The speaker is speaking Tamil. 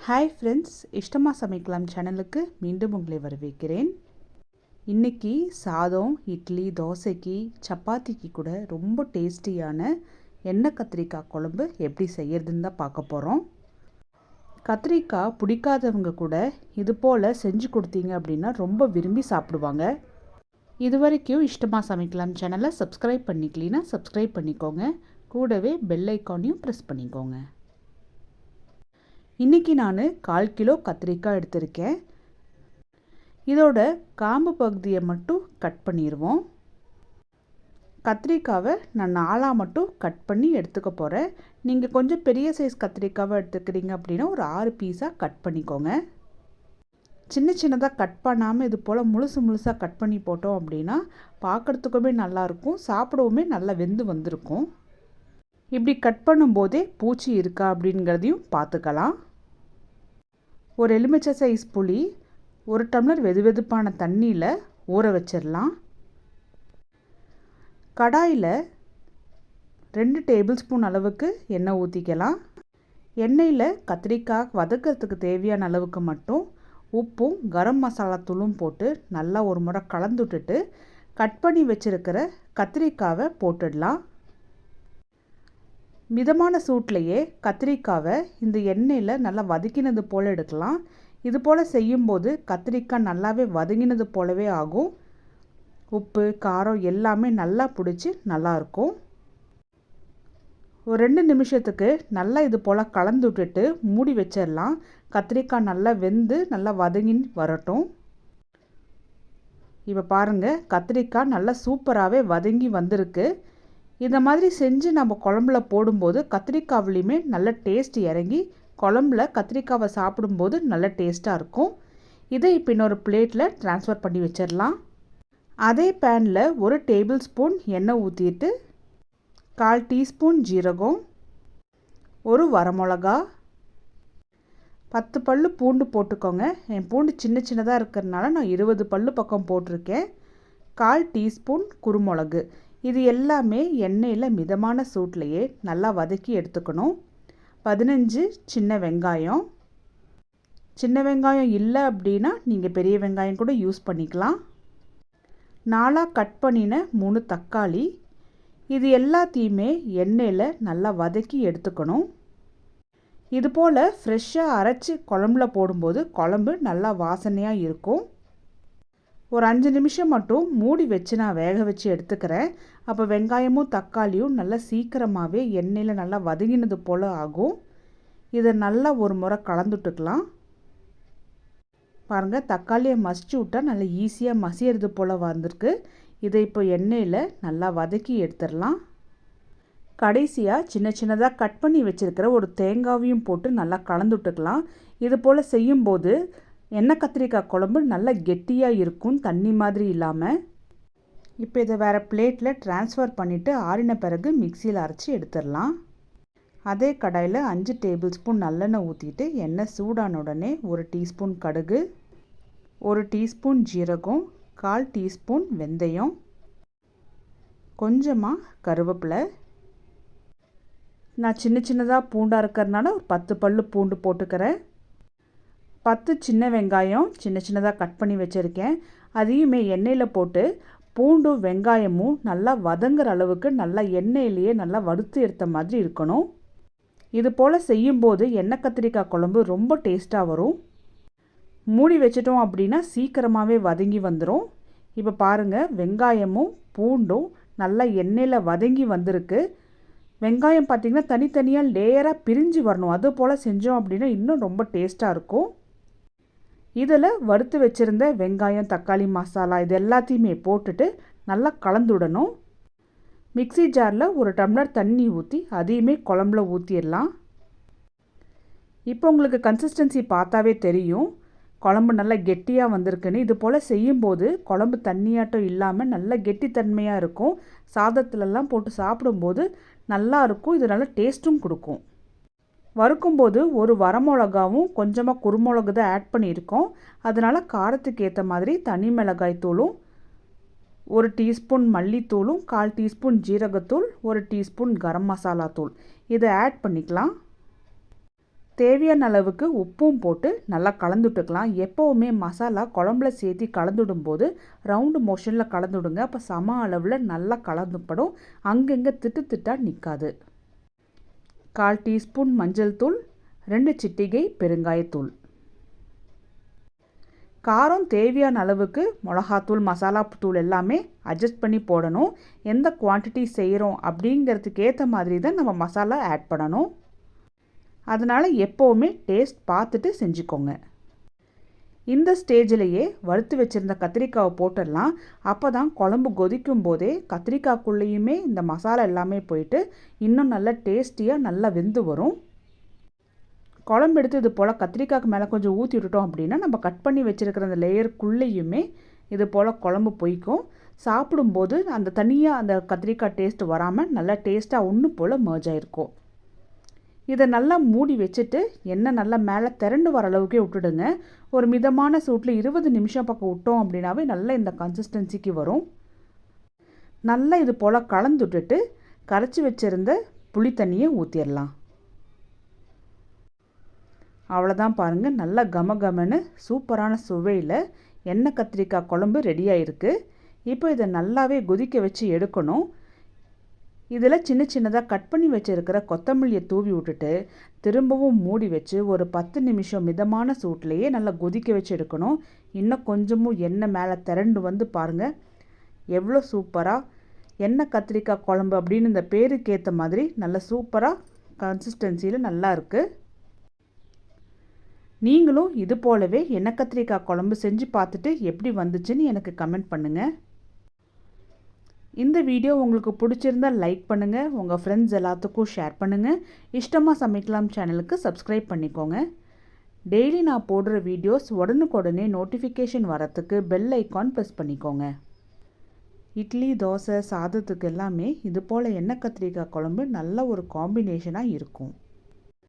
ஹாய் ஃப்ரெண்ட்ஸ், இஷ்டமா சமைக்கலாம் சேனலுக்கு மீண்டும் உங்களை வரவேற்கிறேன். இன்றைக்கி சாதம், இட்லி, தோசைக்கு, சப்பாத்திக்கு கூட ரொம்ப டேஸ்டியான எண்ணெய் கத்திரிக்காய் குழம்பு எப்படி செய்யறதுன்னு தான் பார்க்க போகிறோம். கத்திரிக்காய் பிடிக்காதவங்க கூட இது போல் செஞ்சு கொடுத்தீங்க அப்படின்னா ரொம்ப விரும்பி சாப்பிடுவாங்க. இது வரைக்கும் இஷ்டமா சமைக்கலாம் சேனலை சப்ஸ்கிரைப் பண்ணிக்கலினா சப்ஸ்கிரைப் பண்ணிக்கோங்க. கூடவே பெல் ஐக்கானையும் ப்ரெஸ் பண்ணிக்கோங்க. இன்றைக்கி நான் 1/4 கிலோ கத்திரிக்காய் எடுத்திருக்கேன். இதோட காம்பு பகுதியை மட்டும் கட் பண்ணிடுவோம். கத்திரிக்காவை நான் 4 மட்டும் கட் பண்ணி எடுத்துக்க போகிறேன். நீங்கள் கொஞ்சம் பெரிய சைஸ் கத்திரிக்காவை எடுத்துக்கிறீங்க அப்படின்னா ஒரு 6 பீஸாக கட் பண்ணிக்கோங்க. சின்ன சின்னதாக கட் பண்ணாமல் இது போல் முழுசாக கட் பண்ணி போட்டோம் அப்படின்னா பார்க்குறதுக்குமே நல்லாயிருக்கும், சாப்பிடவுமே நல்லா வெந்து வந்திருக்கும். இப்படி கட் பண்ணும்போதே பூச்சி இருக்கா அப்படிங்கிறதையும் பார்த்துக்கலாம். ஒரு எலுமிச்சை சைஸ் புளி 1 டம்ளர் வெதுவெதுப்பான தண்ணியில் ஊற வச்சிடலாம். கடாயில் 2 டேபிள் ஸ்பூன் அளவுக்கு எண்ணெய் ஊற்றிக்கலாம். எண்ணெயில் கத்திரிக்காய் வதக்கிறதுக்கு தேவையான அளவுக்கு மட்டும் உப்பும் கரம் மசாலா தூளும் போட்டு நல்லா ஒரு முறை கலந்து விட்டுட்டு கட் பண்ணி வச்சுருக்கிற கத்திரிக்காவை போட்டுடலாம். மிதமான சூட்லேயே கத்திரிக்காவை இந்த எண்ணெயில் நல்லா வதக்கினது போல் எடுக்கலாம். இது போல் செய்யும்போது கத்திரிக்காய் நல்லாவே வதங்கினது போலவே ஆகும். உப்பு காரம் எல்லாமே நல்லா பிடிச்சி நல்லாயிருக்கும். ஒரு 2 நிமிஷத்துக்கு நல்லா இது போல் கலந்து விட்டுட்டு மூடி வச்சிடலாம். கத்திரிக்காய் நல்லா வெந்து நல்லா வதங்கி வரட்டும். இப்போ பாருங்கள், கத்திரிக்காய் நல்லா சூப்பராகவே வதங்கி வந்திருக்கு. இந்த மாதிரி செஞ்சு நம்ம குழம்புல போடும்போது கத்திரிக்காவிலையுமே நல்ல டேஸ்ட் இறங்கி குழம்புல கத்திரிக்காவை சாப்பிடும்போது நல்ல டேஸ்ட்டாக இருக்கும். இதை இப்போ இன்னொரு பிளேட்டில் ட்ரான்ஸ்ஃபர் பண்ணி வச்சிடலாம். அதே பேனில் 1 டேபிள் ஸ்பூன் எண்ணெய் ஊற்றிட்டு 1/4 டீஸ்பூன் ஜீரகம், 1 வரமிளகா, 10 பல்லு பூண்டு போட்டுக்கோங்க. என் பூண்டு சின்னதாக இருக்கிறதுனால நான் 20 பல்லு பக்கம் போட்டிருக்கேன். 1/4 டீஸ்பூன் குருமிளகு. இது எல்லாமே எண்ணெயில் மிதமான சூட்லேயே நல்லா வதக்கி எடுத்துக்கணும். 15 சின்ன வெங்காயம். சின்ன வெங்காயம் இல்லை அப்படின்னா நீங்கள் பெரிய வெங்காயம் கூட யூஸ் பண்ணிக்கலாம். 4 கட் பண்ணின 3 தக்காளி. இது எல்லாத்தையுமே எண்ணெயில் நல்லா வதக்கி எடுத்துக்கணும். இது போல் ஃப்ரெஷ்ஷாக அரைச்சி குழம்புல போடும்போது குழம்பு நல்லா வாசனையாக இருக்கும். ஒரு 5 நிமிஷம் மட்டும் மூடி வச்சு நான் வேக வச்சு எடுத்துக்கிறேன். அப்போ வெங்காயமும் தக்காளியும் நல்லா சீக்கிரமாகவே எண்ணெயில் நல்லா வதங்கினது போல் ஆகும். இதை நல்லா ஒரு முறை கலந்துட்டுக்கலாம். பாருங்கள், தக்காளியை மசிச்சு விட்டால் நல்லா ஈஸியாக மசியறது போல் வந்திருக்கு. இதை இப்போ எண்ணெயில் நல்லா வதக்கி எடுத்துடலாம். கடைசியாக சின்னதாக கட் பண்ணி வச்சுருக்கிற ஒரு தேங்காவையும் போட்டு நல்லா கலந்துட்டுக்கலாம். இது போல் செய்யும்போது எண்ணெய் கத்திரிக்காய் குழம்பு நல்லா கெட்டியாக இருக்கும், தண்ணி மாதிரி இல்லாமல். இப்போ இதை வேறு பிளேட்டில் ட்ரான்ஸ்ஃபர் பண்ணிவிட்டு ஆறின பிறகு மிக்சியில் அரைச்சி எடுத்துடலாம். அதே கடாயில் 5 டேபிள் ஸ்பூன் நல்லெண்ணெய் ஊற்றிட்டு எண்ணெய் சூடான உடனே 1 டீஸ்பூன் கடுகு, 1 டீஸ்பூன் ஜீரகம், 1/4 டீஸ்பூன் வெந்தயம், கொஞ்சமாக கருவேப்பிலை. நான் சின்னதாக பூண்டாக இருக்கிறதுனால ஒரு 10 பல்லு பூண்டு போட்டுக்கிறேன். 10 சின்ன வெங்காயம் சின்னதாக கட் பண்ணி வச்சுருக்கேன். அதையுமே எண்ணெயில் போட்டு பூண்டும் வெங்காயமும் நல்லா வதங்குற அளவுக்கு நல்லா எண்ணெயிலேயே நல்லா வறுத்து எடுத்த மாதிரி இருக்கணும். இது போல் செய்யும்போது எண்ணெய் கத்திரிக்காய் குழம்பு ரொம்ப டேஸ்ட்டாக வரும். மூடி வச்சிட்டோம் அப்படின்னா சீக்கிரமாகவே வதங்கி வந்துடும். இப்போ பாருங்கள், வெங்காயமும் பூண்டும் நல்லா எண்ணெயில் வதங்கி வந்திருக்கு. வெங்காயம் பார்த்திங்கன்னா தனித்தனியாக லேயராக பிரிஞ்சு வரணும். அது போல் செஞ்சோம் அப்படின்னா இன்னும் ரொம்ப டேஸ்ட்டாக இருக்கும். இதில் வறுத்து வச்சுருந்த வெங்காயம் தக்காளி மசாலா இது எல்லாத்தையுமே போட்டுட்டு நல்லா கலந்துடணும். மிக்ஸி ஜாரில் 1 டம்ளர் தண்ணி ஊற்றி அதையுமே குழம்புல ஊற்றிடலாம். இப்போ உங்களுக்கு கன்சிஸ்டன்சி பார்த்தாவே தெரியும் குழம்பு நல்லா கெட்டியாக வந்திருக்குன்னு. இது போல் செய்யும்போது குழம்பு தண்ணியாட்டம் இல்லாமல் நல்லா கெட்டித்தன்மையாக இருக்கும். சாதத்துலலாம் போட்டு சாப்பிடும்போது நல்லா இருக்கும். இது நல்லா டேஸ்ட்டும் கொடுக்கும். வறுக்கும்போது 1 வரமிளகாவும் கொஞ்சமாக குருமிளகு தான் ஆட் பண்ணியிருக்கோம். அதனால் காரத்துக்கு ஏற்ற மாதிரி தனி மிளகாய் தூளும் 1 டீஸ்பூன் மல்லித்தூளும் 1/4 டீஸ்பூன் ஜீரகத்தூள் 1 டீஸ்பூன் கரம் மசாலா தூள் இதை ஆட் பண்ணிக்கலாம். தேவையான அளவுக்கு உப்பும் போட்டு நல்லா கலந்துட்டுக்கலாம். எப்போவுமே மசாலா குழம்புல சேர்த்து கலந்துடும்போது ரவுண்டு மோஷனில் கலந்துடுங்க. அப்போ சம அளவில் நல்லா கலந்துப்படும். அங்கங்கே திட்டு திட்டாக நிற்காது. 1/4 டீஸ்பூன் மஞ்சள் தூள், 2 சிட்டிகை பெருங்காயத்தூள். காரம் தேவையான அளவுக்கு மிளகாத்தூள், மசாலா தூள் எல்லாமே அட்ஜஸ்ட் பண்ணி போடணும். எந்த குவான்டிட்டி செய்கிறோம் அப்படிங்கிறதுக்கு ஏற்ற மாதிரி தான் நம்ம மசாலா ஆட் பண்ணணும். அதனால் எப்போவுமே டேஸ்ட் பார்த்துட்டு செஞ்சுக்கோங்க. இந்த ஸ்டேஜிலேயே வறுத்து வச்சுருந்த கத்திரிக்காவை போட்டுடலாம். அப்போ தான் குழம்பு கொதிக்கும் போதே கத்திரிக்காய்க்குள்ளேயுமே இந்த மசாலா எல்லாமே போயிட்டு இன்னும் நல்லா டேஸ்டியாக நல்லா வெந்து வரும். குழம்பு எடுத்து இது போல் கத்திரிக்காய்க்கு மேலே கொஞ்சம் ஊற்றி விட்டுட்டோம் அப்படின்னா நம்ம கட் பண்ணி வச்சுருக்கிற அந்த லேயருக்குள்ளேயுமே இது போல் குழம்பு பொய்க்கும். சாப்பிடும்போது அந்த தனியாக அந்த கத்திரிக்காய் டேஸ்ட் வராமல் நல்லா டேஸ்ட்டாக ஒன்று போல் மர்ஜ் ஆகிருக்கும். இதை நல்லா மூடி வச்சுட்டு எண்ணெய் நல்லா மேலே திரண்டு வர அளவுக்கே விட்டுடுங்க. ஒரு மிதமான சூட்டில் 20 நிமிஷம் பக்கம் விட்டோம் அப்படின்னாவே நல்லா இந்த கன்சிஸ்டன்சிக்கு வரும். நல்லா இது போல் கலந்து விட்டுட்டு கரைச்சி வச்சுருந்த புளி தண்ணியை ஊற்றிடலாம். அவ்வளோதான் பாருங்கள், நல்லா கமகமன்னு சூப்பரான சுவையில் எண்ணெய் கத்திரிக்காய் குழம்பு ரெடியாக இருக்குது. இப்போ இதை நல்லாவே கொதிக்க வச்சு எடுக்கணும். இதில் சின்ன சின்னதாக கட் பண்ணி வச்சுருக்கிற கொத்தமல்லியை தூவி விட்டுட்டு திரும்பவும் மூடி வச்சு ஒரு 10 நிமிஷம் மிதமான சூட்லேயே நல்லா கொதிக்க வச்சு எடுக்கணும். இன்னும் கொஞ்சமும் எண்ணெய் மேலே திரண்டு வந்து பாருங்கள் எவ்வளோ சூப்பராக எண்ணெய் கத்திரிக்காய் குழம்பு அப்படின்னு இந்த பேருக்கு ஏற்ற மாதிரி நல்ல சூப்பராக கன்சிஸ்டன்சியில் நல்லா இருக்குது. நீங்களும் இது போலவே எண்ணெய் கத்திரிக்காய் குழம்பு செஞ்சு பார்த்துட்டு எப்படி வந்துச்சுன்னு எனக்கு கமெண்ட் பண்ணுங்கள். இந்த வீடியோ உங்களுக்கு பிடிச்சிருந்தால் லைக் பண்ணுங்கள், உங்கள் ஃப்ரெண்ட்ஸ் எல்லாத்துக்கும் ஷேர் பண்ணுங்கள். இஷ்டமாக சமைக்கலாம் சேனலுக்கு சப்ஸ்கிரைப் பண்ணிக்கோங்க. டெய்லி நான் போடுற வீடியோஸ் உடனுக்குடனே நோட்டிஃபிகேஷன் வரத்துக்கு பெல் ஐக்கான் ப்ரெஸ் பண்ணிக்கோங்க. இட்லி, தோசை, சாதத்துக்கு எல்லாமே இது போல் எண்ணெய் கத்திரிக்காய் குழம்பு நல்ல ஒரு காம்பினேஷனாக இருக்கும்.